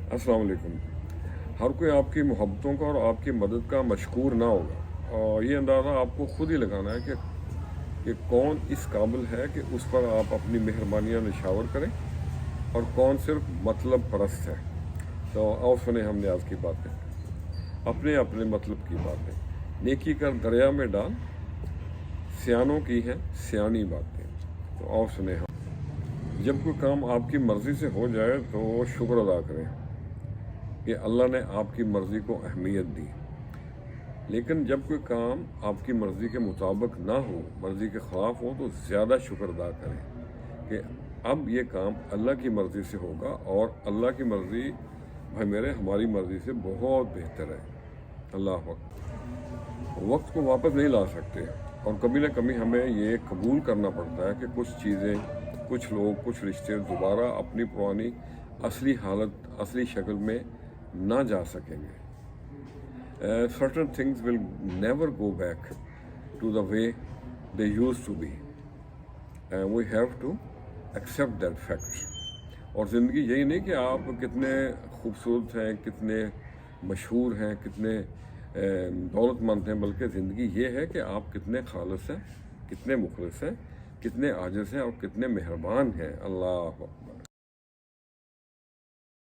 अस्सलाम वालेकुम। हर कोई आपकी मोहब्बतों का और आपकी मदद का मशकूर ना होगा, और ये अंदाज़ा आपको खुद ही लगाना है कि कौन इस काबिल है कि उस पर आप अपनी मेहरबानियाँ निछावर करें और कौन सिर्फ मतलब परस्त है। तो आओ सुने हम न्याज की बातें, अपने अपने मतलब की बातें। नेकी कर दरिया में डाल, सियानों की हैं सियानी बातें। तो आओ सुने हम। जब कोई काम आपकी मर्ज़ी से हो जाए तो शुक्र अदा करें कि अल्लाह ने आपकी मर्ज़ी को अहमियत दी। लेकिन जब कोई काम आपकी मर्ज़ी के मुताबिक ना हो, मर्ज़ी के ख़िलाफ़ हो, तो ज़्यादा शुक्र अदा करें कि अब ये काम अल्लाह की मर्ज़ी से होगा, और अल्लाह की मर्ज़ी भाई मेरे हमारी मर्ज़ी से बहुत बेहतर है। अल्लाह अकबर। वक्त को वापस नहीं ला सकते, और कभी ना कभी हमें ये कबूल करना पड़ता है कि कुछ चीज़ें, कुछ लोग, कुछ रिश्ते दोबारा अपनी पुरानी असली हालत, असली शक्ल में ना जा सकेंगे। Certain things will never go back to the way they used to be, and we have to accept that fact. और ज़िंदगी यही नहीं कि आप कितने खूबसूरत हैं, कितने मशहूर हैं, कितने दौलतमंद हैं, बल्कि ज़िंदगी ये है कि आप कितने खालिस हैं, कितने मुखलिस हैं, कितने आजिज़ हैं और कितने मेहरबान हैं। अल्लाह अकबर।